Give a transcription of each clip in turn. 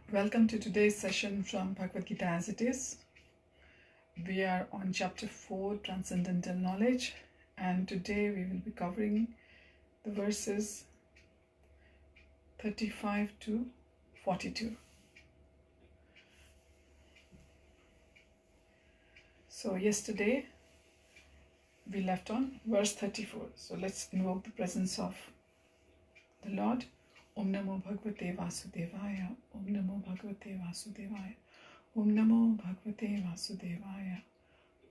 Welcome to today's session from Bhagavad Gita as it is. We are on chapter 4, Transcendental Knowledge, and today we will be covering the verses 35 to 42. So yesterday we left on verse 34. So let's invoke the presence of the Lord. Om Namo Bhagavate Vasudevaya. Om Namo Bhagavate Vasudevaya. Om Namo Bhagavate Vasudevaya.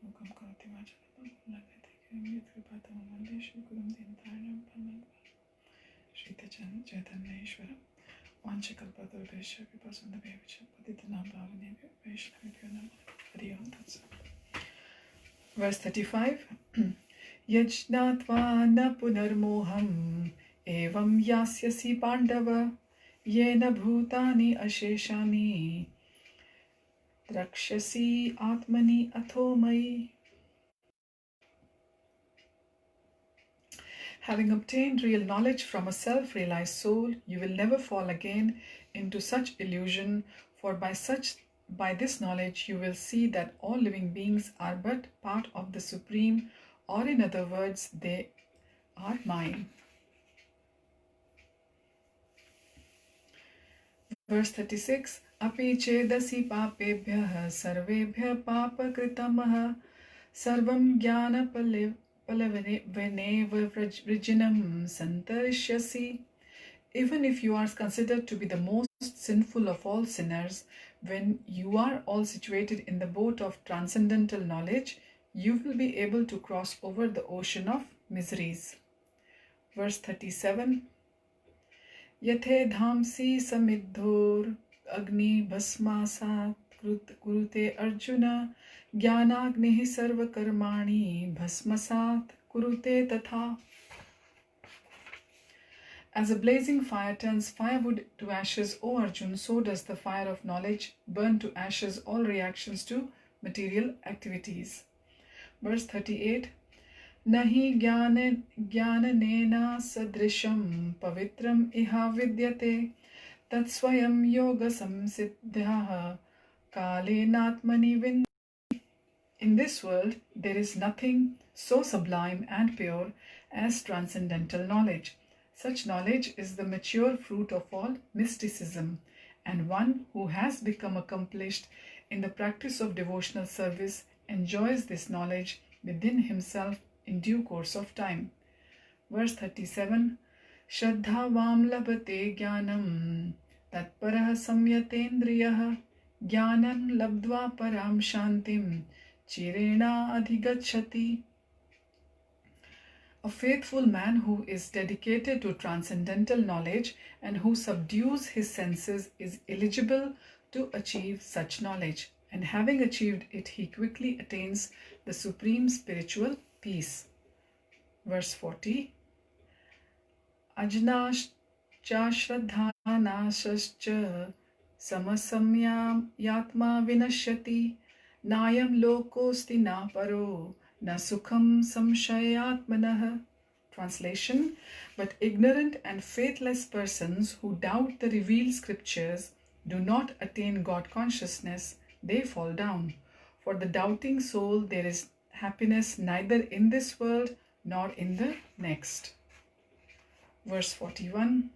Okam Karati Vajana Lagate Kirami Tripatam Vande Shri Gurum Dintaram Paman Shrita Chaitanya Vanchakalpatarvesha Vipasanda Bevicha Patitanam Bhavane Vaishnavibhyo Namah Hari Om Tat Sat. Verse 35. Yajnatva na punarmoham evam yasyasi pandava yena bhutani asheshani drakshasi atmani athomai. Having obtained real knowledge from a self-realized soul, you will never fall again into such illusion, for by this knowledge you will see that all living beings are but part of the Supreme, or in other words, they are mine. Verse 36. Api chedasi papebhyah sarvebhyah papakritamah sarvam jnana palavane vrijinam santarishyasi. Even if you are considered to be the most sinful of all sinners, when you are all situated in the boat of transcendental knowledge, you will be able to cross over the ocean of miseries. Verse 37. Yathe dhamsi samidhor agni bhasmasat kurute arjuna jnanagnihi sarva karmani bhasmasat kurute tatha. As a blazing fire turns firewood to ashes, O Arjun, so does the fire of knowledge burn to ashes all reactions to material activities. Verse 38. Nahi jnanena sadrisham pavitram iha vidyate tatsvayam yoga samsiddhyaha kalenatmani vind. In this world, there is nothing so sublime and pure as transcendental knowledge. Such knowledge is the mature fruit of all mysticism, and one who has become accomplished in the practice of devotional service enjoys this knowledge within himself in due course of time. Verse 37. Shraddha vam labhate jnanam tatparah samyatendriyah jnanam labdva param shantim chirena adhigacchati. A faithful man who is dedicated to transcendental knowledge and who subdues his senses is eligible to achieve such knowledge, and having achieved it, he quickly attains the supreme spiritual peace. Verse 40. Ajnash cha shraddhanasascha samasamyam yatma vinashyati nayam lokosti na paro na sukham samshayatmanah. Translation. But ignorant and faithless persons who doubt the revealed scriptures do not attain God consciousness, they fall down. For the doubting soul there is happiness neither in this world nor in the next. Verse 41.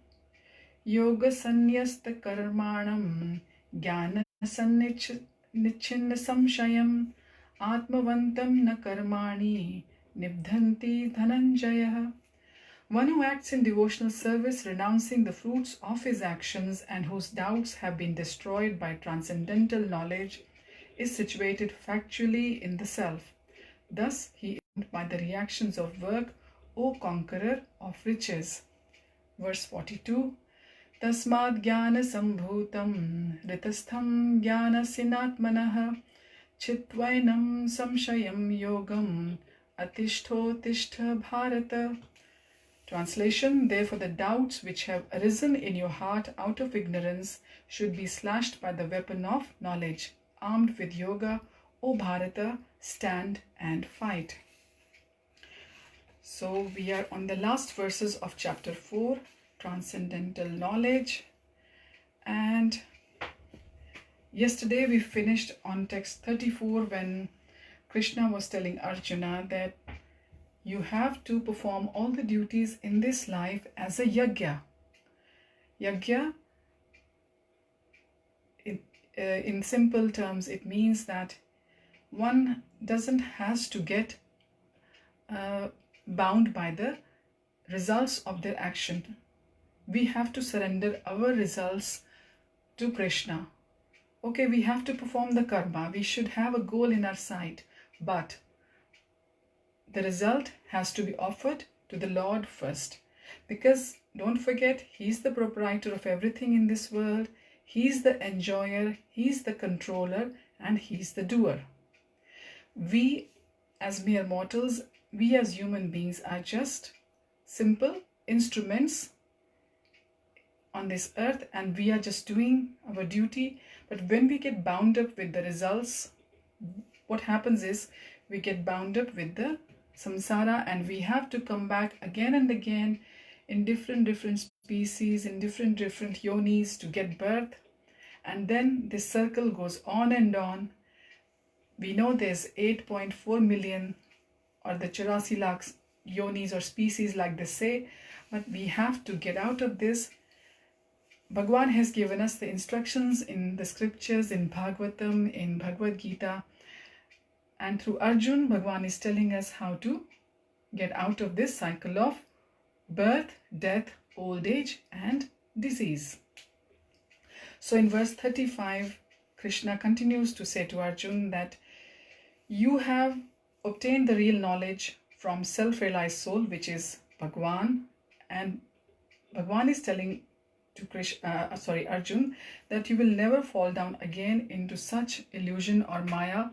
Yoga sanyasta karmanam jnana sannichinna samshayam atmavantam na karmani nibdhanti dhananjaya. One who acts in devotional service, renouncing the fruits of his actions and whose doubts have been destroyed by transcendental knowledge, is situated factually in the self. Thus he is by the reactions of work, O conqueror of riches. Verse 42. Tasmad jnana sambhutam ritastham jnana sinatmanah chitvainam samshayam yogam atishto tishtha bharata. Translation. Therefore the doubts which have arisen in your heart out of ignorance should be slashed by the weapon of knowledge. Armed with yoga, O Bharata, stand and fight. So we are on the last verses of chapter 4, Transcendental Knowledge, and Yesterday we finished on text 34 when Krishna was telling Arjuna that you have to perform all the duties in this life as a yajna. Yajna, in simple terms, it means that one doesn't has to get bound by the results of their action. We have to surrender our results to Krishna. Okay, we have to perform the karma. We should have a goal in our sight, but the result has to be offered to the Lord first. Because don't forget, He's the proprietor of everything in this world. He's the enjoyer, He's the controller, and He's the doer. We as mere mortals, we as human beings are just simple instruments on this earth, and we are just doing our duty. But when we get bound up with the results, what happens is we get bound up with the samsara, and we have to come back again and again in different species, in different yonis to get birth. And then this circle goes on and on. We know there's 8.4 million or the 84 lakhs yonis or species like they say, but we have to get out of this. Bhagwan has given us the instructions in the scriptures, in Bhagavatam, in Bhagavad Gita, and through Arjun, Bhagwan is telling us how to get out of this cycle of birth, death, old age, and disease. So in verse 35, Krishna continues to say to Arjun that you have obtained the real knowledge from self-realized soul, which is Bhagwan, and Bhagwan is telling to Arjun that you will never fall down again into such illusion or maya,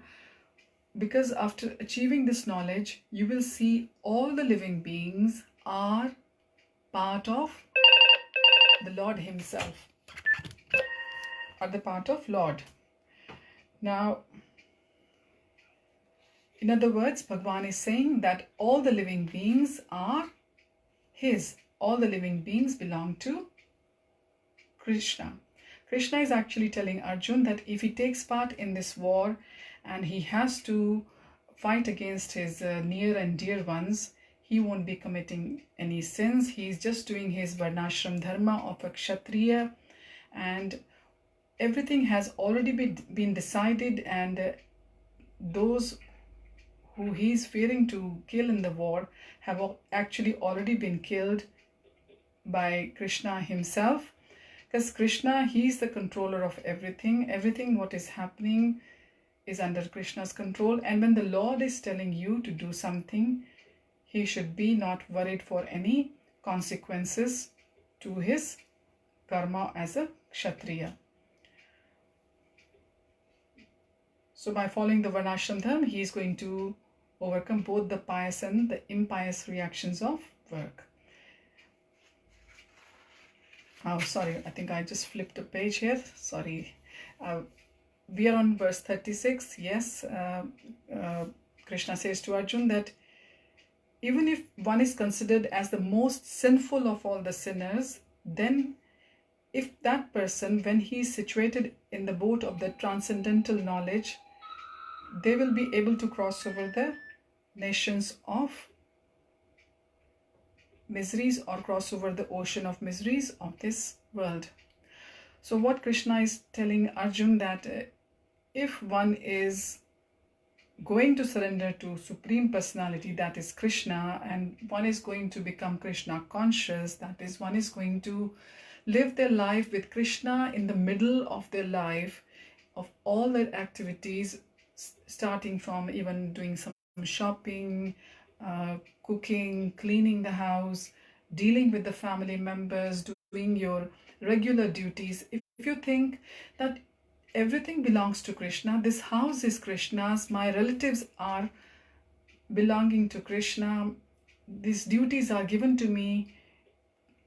because after achieving this knowledge, you will see all the living beings are part of the Lord Himself, are the part of Lord. Now, in other words, Bhagwan is saying that all the living beings are His. All the living beings belong to Krishna. Krishna is actually telling Arjun that if he takes part in this war and he has to fight against his near and dear ones, he won't be committing any sins. He's just doing his varnashram dharma of a kshatriya, and everything has already been decided, and those who he's fearing to kill in the war have actually already been killed by Krishna himself. Because Krishna, he's the controller of everything. Everything what is happening is under Krishna's control. And when the Lord is telling you to do something, he should be not worried for any consequences to his karma as a kshatriya. So by following the varnashram dharma, he is going to overcome both the pious and the impious reactions of work. Oh, sorry, I think I just flipped a page here. Sorry. We are on verse 36. Yes, Krishna says to Arjun that even if one is considered as the most sinful of all the sinners, then if that person, when he is situated in the boat of the transcendental knowledge, they will be able to cross over the nations of miseries or cross over the ocean of miseries of this world. So what Krishna is telling Arjun that if one is going to surrender to Supreme Personality, that is Krishna, and one is going to become Krishna conscious, that is, one is going to live their life with Krishna in the middle of their life, of all their activities, starting from even doing some shopping, cooking, cleaning the house, dealing with the family members, doing your regular duties. If you think that everything belongs to Krishna, this house is Krishna's, my relatives are belonging to Krishna, these duties are given to me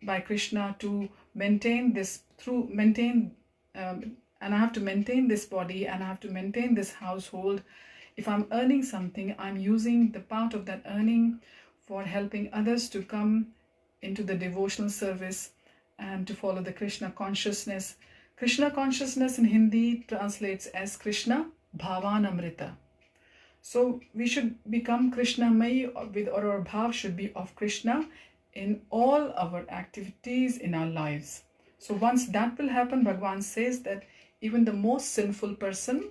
by Krishna to maintain this, and I have to maintain this body, and I have to maintain this household. If I'm earning something, I'm using the part of that earning for helping others to come into the devotional service and to follow the Krishna consciousness. Krishna consciousness in Hindi translates as Krishna Bhavanamrita. So we should become Krishnamay with our bhav should be of Krishna in all our activities in our lives. So once that will happen, Bhagavan says that even the most sinful person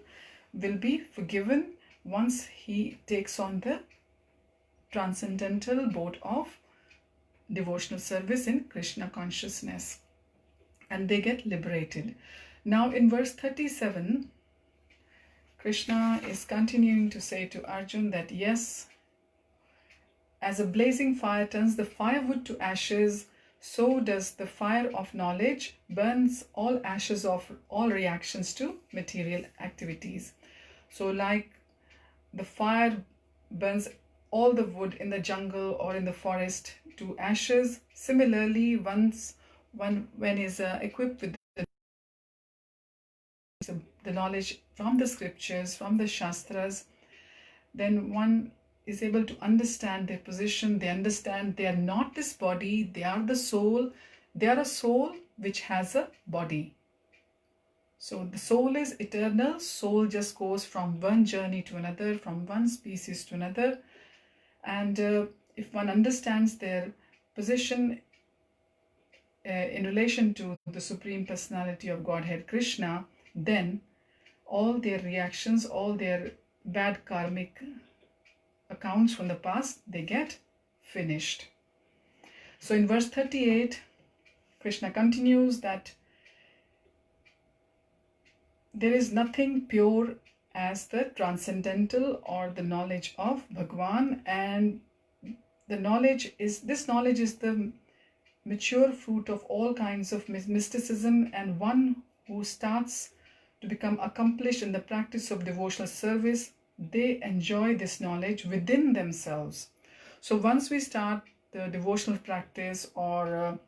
will be forgiven once he takes on the transcendental boat of devotional service in Krishna consciousness, and they get liberated. Now in verse 37, Krishna is continuing to say to Arjun that yes, as a blazing fire turns the firewood to ashes, so does the fire of knowledge burns all ashes of all reactions to material activities. So like the fire burns all the wood in the jungle or in the forest to ashes, similarly once one when is equipped with the knowledge from the scriptures, from the shastras, then one is able to understand their position. They understand they are not this body, they are the soul. They are a soul which has a body. So the soul is eternal. Soul just goes from one journey to another, from one species to another. And if one understands their position in relation to the Supreme Personality of Godhead Krishna, then all their reactions, all their bad karmic accounts from the past, they get finished. So in verse 38, Krishna continues that there is nothing pure as the transcendental or the knowledge of Bhagwan, and this knowledge is the mature fruit of all kinds of mysticism, and one who starts to become accomplished in the practice of devotional service, they enjoy this knowledge within themselves. So once we start the devotional practice or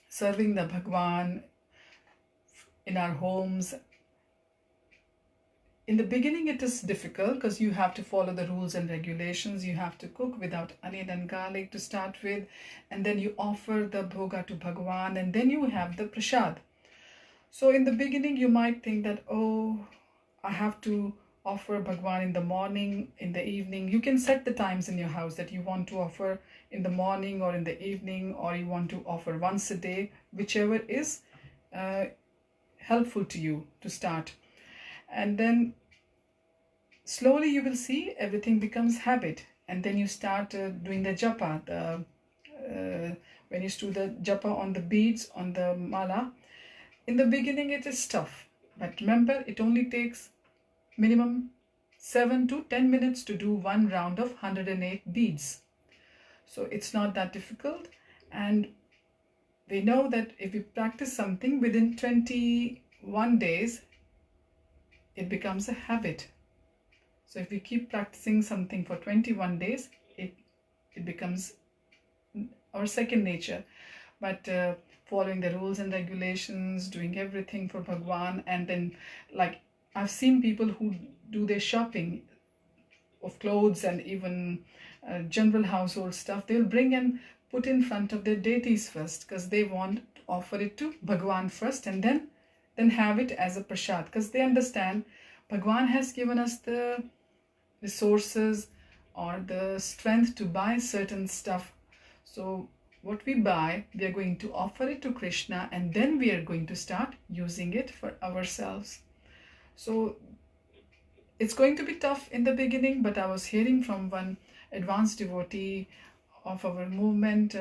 serving the Bhagwan in our homes, in the beginning it is difficult because you have to follow the rules and regulations. You have to cook without onion and garlic to start with, and then you offer the bhoga to Bhagwan, and then you have the prasad. So in the beginning you might think that, oh, I have to offer Bhagwan in the morning, in the evening. You can set the times in your house that you want to offer in the morning or in the evening, or you want to offer once a day, whichever is helpful to you to start. And then slowly you will see everything becomes habit, and then you start doing the japa. When you do the japa on the beads, on the mala, in the beginning it is tough, but remember it only takes minimum 7 to 10 minutes to do one round of 108 beads. So it's not that difficult, and we know that if we practice something within 21 days, it becomes a habit. So if we keep practicing something for 21 days, it becomes our second nature. But following the rules and regulations, doing everything for Bhagwan, and then like I've seen people who do their shopping of clothes and even general household stuff, they'll bring and put in front of their deities first, because they want to offer it to Bhagwan first, and then have it as a prasad, because they understand Bhagwan has given us the resources or the strength to buy certain stuff. So what we buy, we are going to offer it to Krishna, and then we are going to start using it for ourselves. So it's going to be tough in the beginning, but I was hearing from one advanced devotee of our movement,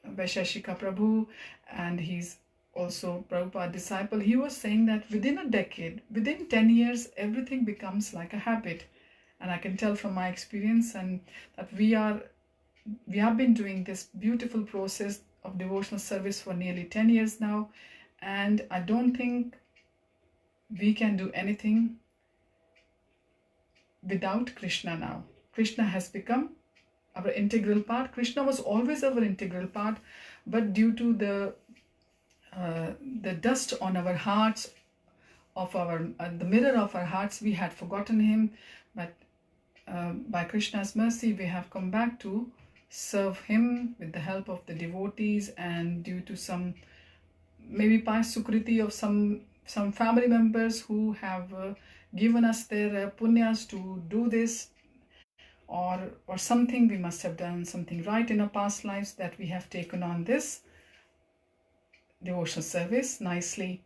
Vaisheshika Prabhu, and he's also Prabhupada disciple. He was saying that within a decade, within 10 years, everything becomes like a habit. And I can tell from my experience and that we have been doing this beautiful process of devotional service for nearly 10 years now, and I don't think we can do anything without Krishna now. Krishna has become our integral part. Krishna was always our integral part, but due to the dust on our hearts, of our the mirror of our hearts, we had forgotten him. But by Krishna's mercy, we have come back to serve him with the help of the devotees, and due to some maybe pious sukriti of some some family members who have given us their punyas to do this, or something we must have done something right in our past lives that we have taken on this devotional service nicely.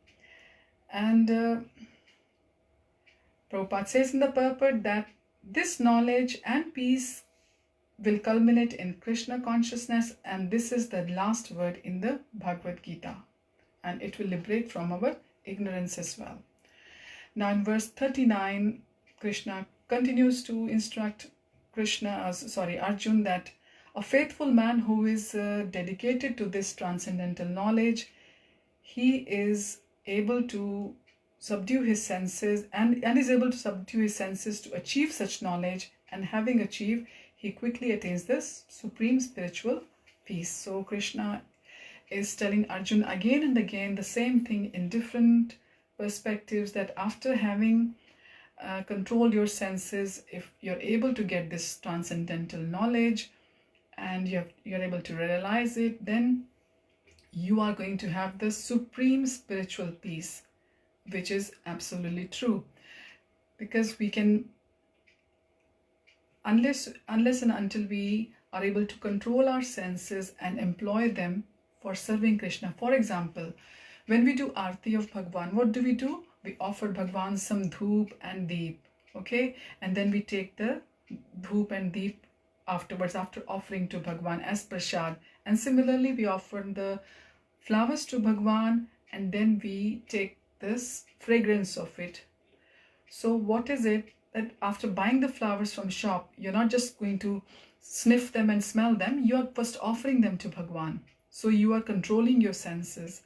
And Prabhupada says in the purport that this knowledge and peace will culminate in Krishna consciousness, and this is the last word in the Bhagavad Gita, and it will liberate from our ignorance as well. Now in verse 39, Krishna continues to instruct Arjun, that a faithful man who is dedicated to this transcendental knowledge, he is able to subdue his senses and is able to subdue his senses to achieve such knowledge, and having achieved, he quickly attains this supreme spiritual peace. So Krishna is telling Arjun again and again the same thing in different perspectives, that after having controlled your senses, if you're able to get this transcendental knowledge and you're able to realize it, then you are going to have the supreme spiritual peace, which is absolutely true. Because we can, unless and until we are able to control our senses and employ them for serving Krishna. For example, when we do Aarti of Bhagwan, what do? We offer Bhagwan some dhoop and deep, okay? And then we take the dhoop and deep afterwards, after offering to Bhagwan as prasad. And similarly, we offer the flowers to Bhagwan, and then we take this fragrance of it. So what is it that after buying the flowers from shop, you're not just going to sniff them and smell them, you are first offering them to Bhagwan. So you are controlling your senses.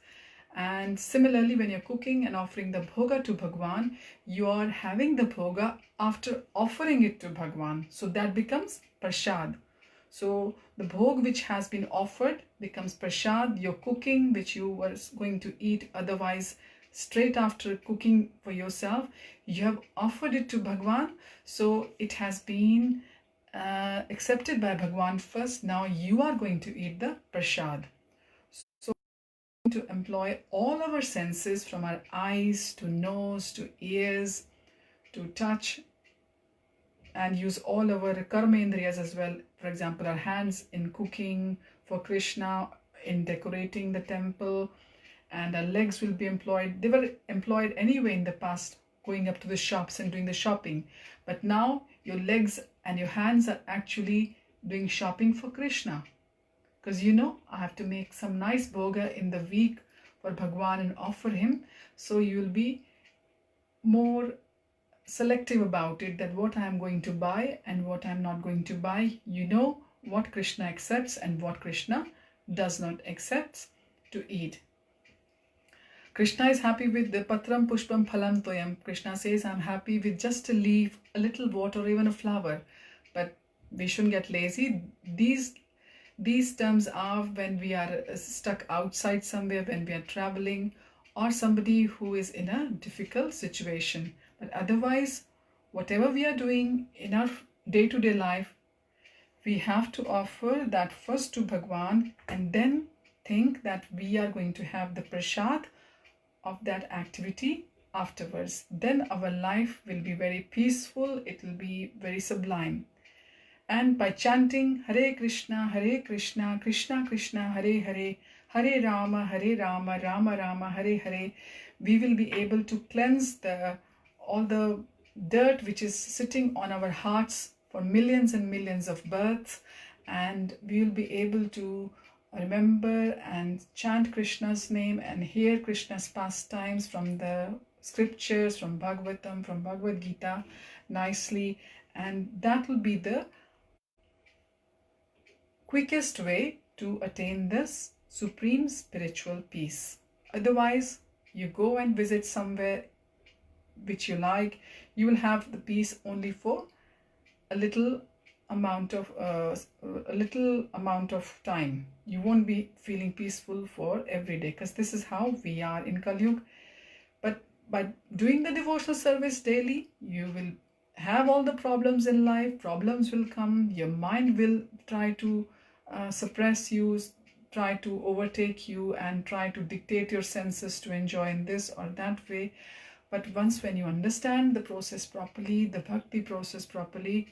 And similarly, when you're cooking and offering the bhoga to Bhagwan, you are having the bhoga after offering it to Bhagwan. So that becomes prasad. So the bhog which has been offered becomes prasad. Your cooking, which you were going to eat otherwise straight after cooking for yourself, you have offered it to Bhagwan. So it has been accepted by Bhagwan first. Now you are going to eat the prasad. So to employ all our senses, from our eyes to nose to ears to touch, and use all our karma indriyas as well. For example, our hands in cooking for Krishna, in decorating the temple, and our legs will be employed. They were employed anyway in the past, going up to the shops and doing the shopping. But now your legs and your hands are actually doing shopping for Krishna. Because I have to make some nice bhoga in the week for Bhagwan and offer him. So you will be more selective about it, that what I am going to buy and what I am not going to buy. You know what Krishna accepts and what Krishna does not accept to eat. Krishna is happy with the patram pushpam phalam toyam. Krishna says, I'm happy with just a leaf, a little water, or even a flower. But we shouldn't get lazy. These terms are when we are stuck outside somewhere, when we are traveling, or somebody who is in a difficult situation. But otherwise, whatever we are doing in our day-to-day life, we have to offer that first to Bhagwan, and then think that we are going to have the prasad of that activity afterwards. Then our life will be very peaceful, it will be very sublime. And by chanting Hare Krishna, Krishna Krishna, Hare Hare, Hare Rama, Rama Rama, Hare Hare, we will be able to cleanse all the dirt which is sitting on our hearts for millions and millions of births, and we will be able to remember and chant Krishna's name and hear Krishna's pastimes from the scriptures, from Bhagavatam, from Bhagavad Gita nicely, and that will be the quickest way to attain this supreme spiritual peace. Otherwise, you go and visit somewhere which you like, you will have the peace only for a little amount of time. You won't be feeling peaceful for every day, because this is how we are in Kali Yuga. But by doing the devotional service daily, you will have all the problems in life. Problems will come. Your mind will try to suppress you. try to overtake you and try to dictate your senses to enjoy in this or that way. But once when you understand the process properly, the bhakti process properly,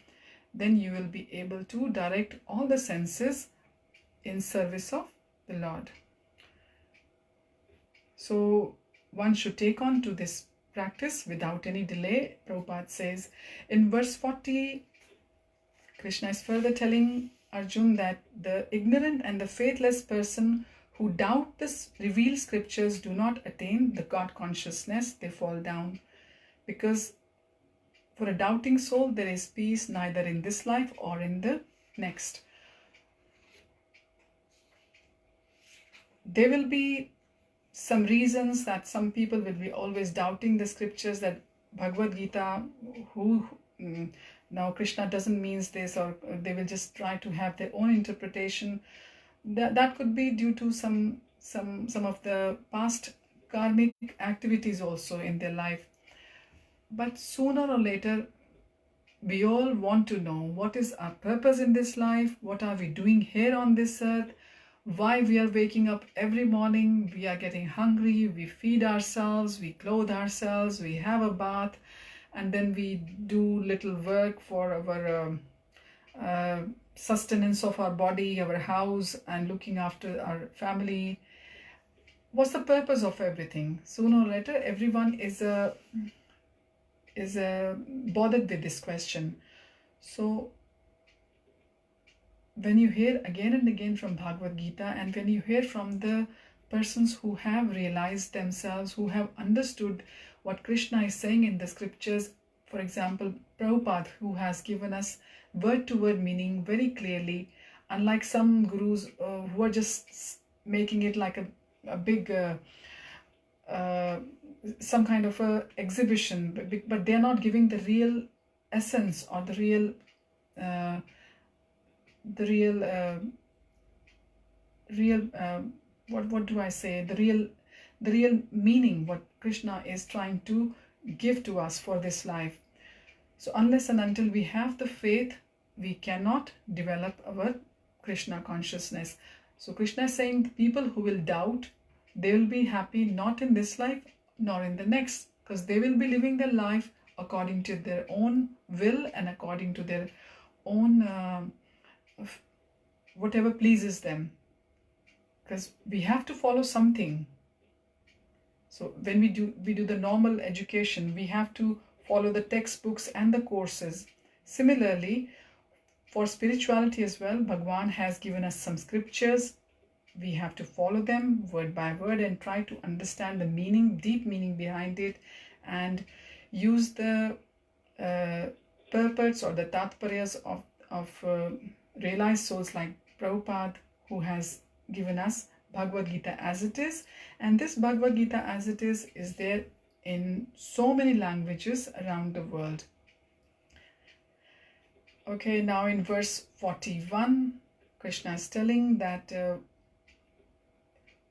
then you will be able to direct all the senses in service of the Lord. So one should take on to this practice without any delay. Prabhupada says in verse 40, Krishna is further telling Arjun that the ignorant and the faithless person who doubt this revealed scriptures do not attain the God consciousness, they fall down. Because for a doubting soul, there is peace neither in this life or in the next. There will be some reasons that some people will be always doubting the scriptures, that Bhagavad Gita, now Krishna doesn't mean this, or they will just try to have their own interpretation. That could be due to some of the past karmic activities also in their life. But sooner or later, we all want to know what is our purpose in this life, what are we doing here on this earth, why we are waking up every morning, we are getting hungry, we feed ourselves, we clothe ourselves, we have a bath, and then we do little work for our sustenance of our body, our house, and looking after our family. What's the purpose of everything? Sooner or later, everyone is bothered with this question. So when you hear again and again from Bhagavad Gita, and when you hear from the persons who have realized themselves, who have understood what Krishna is saying in the scriptures, for example, Prabhupada, who has given us word-to-word meaning very clearly, unlike some gurus who are just making it like a big some kind of a exhibition, but they are not giving the real essence or the real what do I say? The real meaning, what Krishna is trying to give to us for this life. So unless and until we have the faith, we cannot develop our Krishna consciousness. So Krishna is saying the people who will doubt, they will be happy not in this life nor in the next, because they will be living their life according to their own will and according to their own whatever pleases them, because we have to follow something. So when we do the normal education, we have to follow the textbooks and the courses. Similarly, for spirituality as well, Bhagwan has given us some scriptures. We have to follow them word by word and try to understand the meaning, deep meaning behind it, and use the purports or the tatparyas of realized souls like Prabhupada, who has given us Bhagavad Gita as it is. And this Bhagavad Gita as it is there in so many languages around the world. Okay, now in verse 41, Krishna is telling that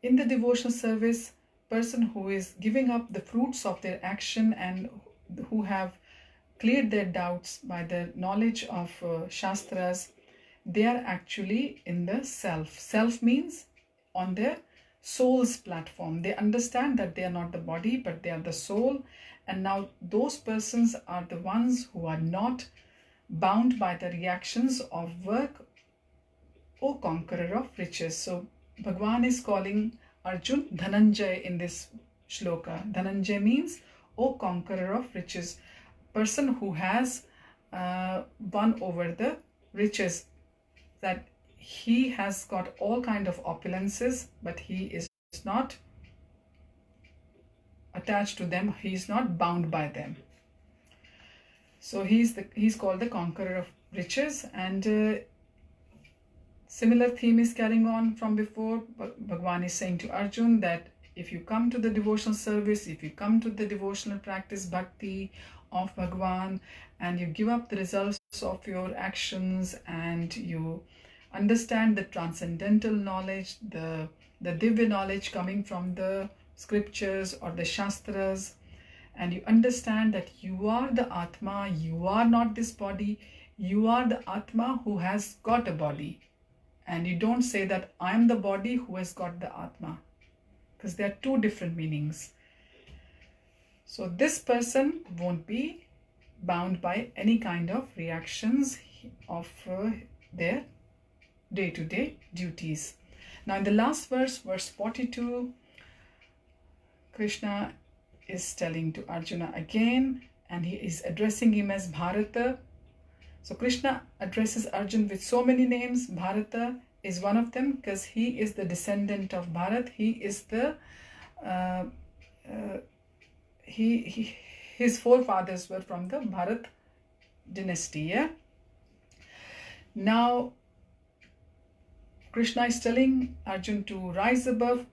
in the devotional service, person who is giving up the fruits of their action and who have cleared their doubts by the knowledge of Shastras, they are actually in the self. Self means on their soul's platform. They understand that they are not the body, but they are the soul. And now those persons are the ones who are not bound by the reactions of work, O conqueror of riches. So Bhagwan is calling Arjun Dhananjay in this shloka. Dhananjay means O conqueror of riches, person who has won over the riches, that he has got all kind of opulences, but he is not attached to them, he is not bound by them. So he's called the conqueror of riches. And similar theme is carrying on from before. Bhagwan is saying to Arjun that if you come to the devotional service, if you come to the devotional practice bhakti of Bhagwan, and you give up the results of your actions, and you understand the transcendental knowledge, the divya knowledge coming from the scriptures or the shastras, and you understand that you are the Atma, you are not this body, you are the Atma who has got a body. And you don't say that I'm the body who has got the Atma, because there are two different meanings. So this person won't be bound by any kind of reactions of their day-to-day duties. Now in the last verse, verse 42, Krishna is telling to Arjuna again, and he is addressing him as Bharata. So Krishna addresses Arjuna with so many names. Bharata is one of them because he is the descendant of Bharat. He is the his forefathers were from the Bharat dynasty. Yeah. Now Krishna is telling Arjuna to rise above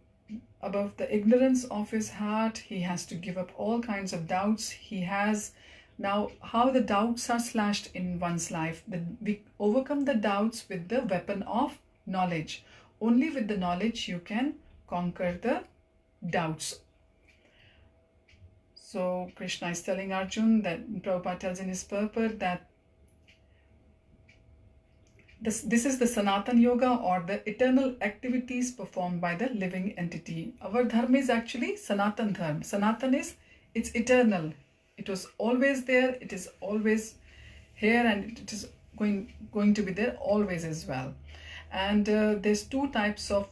the ignorance of his heart. He has to give up all kinds of doubts he has. Now, how the doubts are slashed in one's life. We overcome the doubts with the weapon of knowledge. Only with the knowledge you can conquer the doubts. So Krishna is telling Arjuna that Prabhupada tells in his purport that this is the Sanatan Yoga, or the eternal activities performed by the living entity. Our dharma is actually Sanatan Dharma. Sanatan is, it's eternal. It was always there, it is always here, and it is going to be there always as well. And there's two types of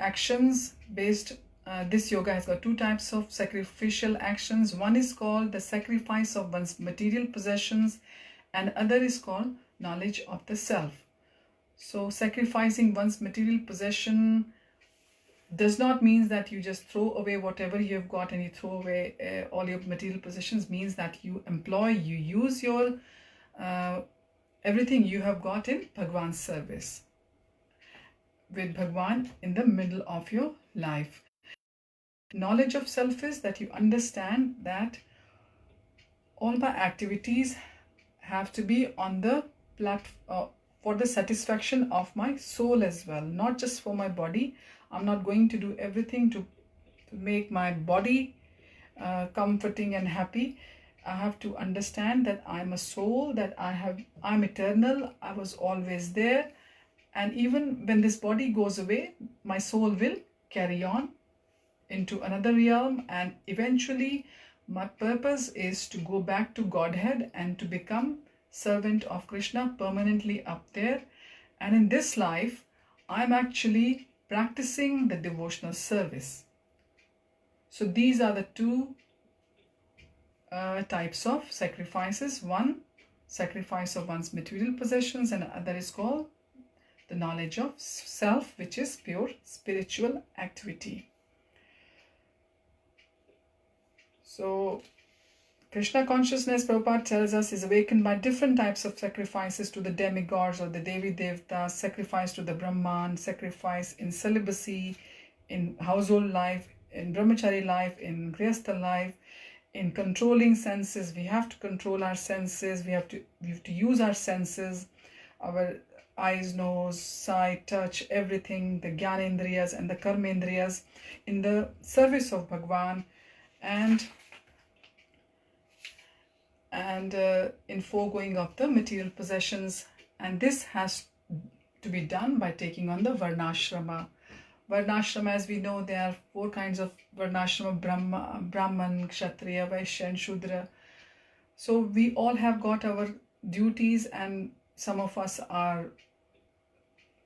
actions based. This yoga has got two types of sacrificial actions. One is called the sacrifice of one's material possessions, and other is called knowledge of the self. So sacrificing one's material possession does not mean that you just throw away whatever you have got and you throw away all your material possessions. Means that you employ, you use your everything you have got in Bhagwan's service, with Bhagwan in the middle of your life. Knowledge of self is that you understand that all my activities have to be on the platform for the satisfaction of my soul as well, not just for my body. I'm not going to do everything to make my body comforting and happy. I have to understand that I'm a soul, that I'm eternal, I was always there, and even when this body goes away, my soul will carry on into another realm, and eventually my purpose is to go back to Godhead and to become servant of Krishna permanently up there. And in this life, I'm actually practicing the devotional service. So these are the two types of sacrifices. One, sacrifice of one's material possessions, and other is called the knowledge of self, which is pure spiritual activity. So Krishna consciousness, Prabhupada tells us, is awakened by different types of sacrifices to the demigods or the Devi Devtas, sacrifice to the Brahman, sacrifice in celibacy, in household life, in brahmachari life, in grihastha life, in controlling senses. We have to control our senses, we have to use our senses, our eyes, nose, sight, touch, everything, the Jnanendriyas and the Karmendriyas in the service of Bhagwan, and in foregoing of the material possessions. And this has to be done by taking on the Varnashrama. Varnashrama, as we know, there are four kinds of Varnashrama: Brahman, Kshatriya, Vaishya and Shudra. So we all have got our duties, and some of us are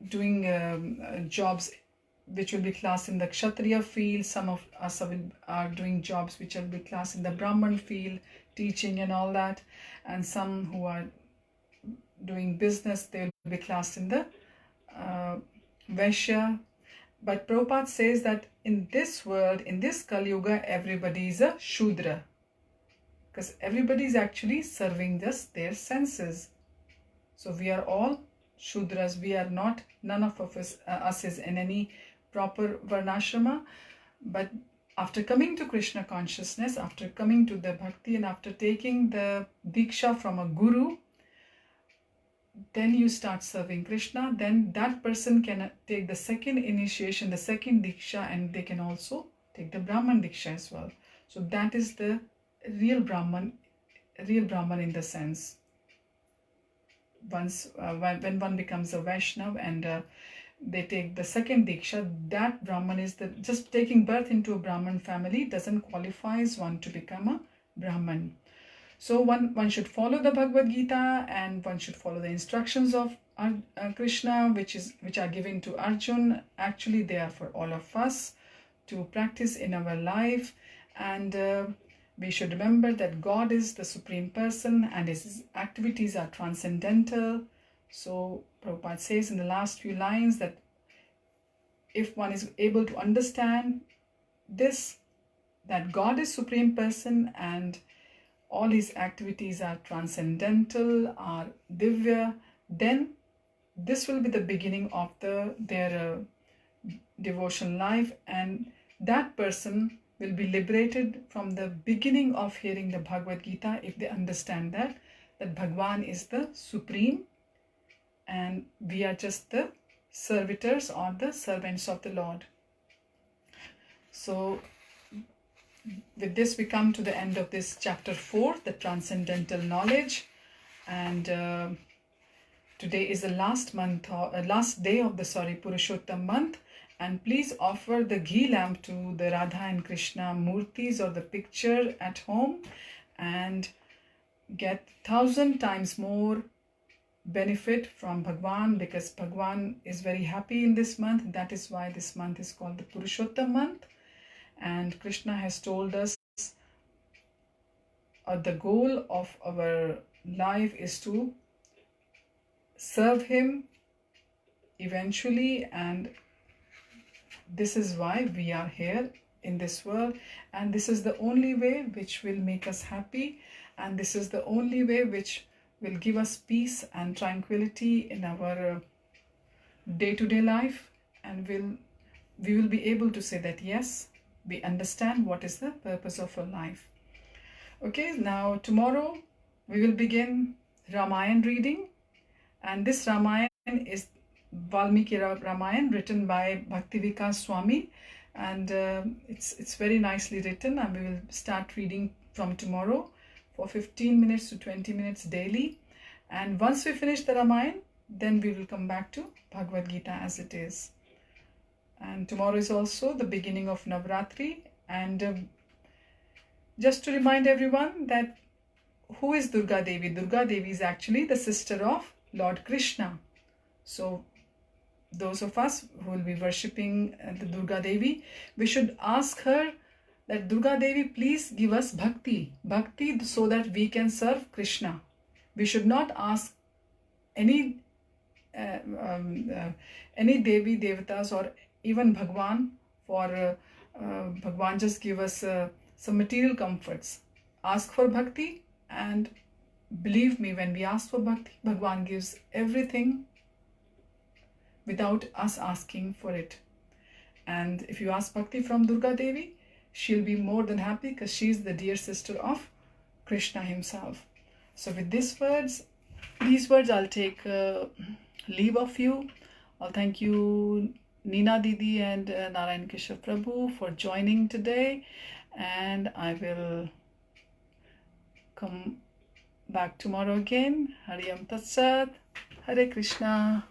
doing jobs which will be classed in the Kshatriya field. Some of us are doing jobs which will be classed in the Brahman field, teaching and all that. And some who are doing business, they will be classed in the Vaishya. But Prabhupada says that in this world, in this Kali Yuga, everybody is a Shudra, because everybody is actually serving just their senses. So we are all Shudras. We are not, none of us is in any proper Varnashrama. But after coming to Krishna consciousness, after coming to the bhakti, and after taking the diksha from a guru, then you start serving Krishna. Then that person can take the second initiation, the second diksha, and they can also take the Brahman diksha as well. So that is the real Brahman in the sense. when one becomes a Vaishnav and they take the second Diksha, that Brahman is just taking birth into a Brahman family doesn't qualify one to become a Brahman. So one should follow the Bhagavad Gita, and one should follow the instructions of Krishna, which are given to Arjun. Actually, they are for all of us to practice in our life, and we should remember that God is the Supreme Person and His activities are transcendental. So Prabhupada says in the last few lines that if one is able to understand this, that God is Supreme Person and all His activities are transcendental, are divya, then this will be the beginning of their devotional life, and that person will be liberated from the beginning of hearing the Bhagavad Gita if they understand that Bhagwan is the Supreme and we are just the servitors or the servants of the Lord. So with this we come to the end of this chapter 4, the transcendental knowledge, and today is the last day of the Purushottam month, and please offer the ghee lamp to the Radha and Krishna murtis or the picture at home and get 1,000 times more benefit from Bhagwan, because Bhagwan is very happy in this month. That is why this month is called the Purushottam month. And Krishna has told us the goal of our life is to serve Him eventually, and this is why we are here in this world, and this is the only way which will make us happy, and this is the only way which will give us peace and tranquility in our day-to-day life, and we will be able to say that yes, we understand what is the purpose of our life. Okay, now tomorrow we will begin Ramayana reading, and this Ramayana is Valmiki Ramayana written by Bhaktivikas Swami, and it's very nicely written, and we will start reading from tomorrow for 15 minutes to 20 minutes daily. And once we finish the Ramayana, then we will come back to Bhagavad Gita as it is. And tomorrow is also the beginning of Navratri, and just to remind everyone that who is Durga Devi? Durga Devi is actually the sister of Lord Krishna. So those of us who will be worshipping the Durga Devi, we should ask her that Durga Devi, please give us bhakti so that we can serve Krishna. We should not ask any Devi Devatas or even Bhagwan for Bhagwan just give us some material comforts. Ask for bhakti, and believe me, when we ask for bhakti, Bhagwan gives everything without us asking for it. And if you ask bhakti from Durga Devi, she'll be more than happy, because she is the dear sister of Krishna himself. So with these words, I'll take leave of you. I'll thank you, Neena Didi and Narayan Kishore Prabhu, for joining today, and I will come back tomorrow again. Hari Om Tat Sat. Hare Krishna.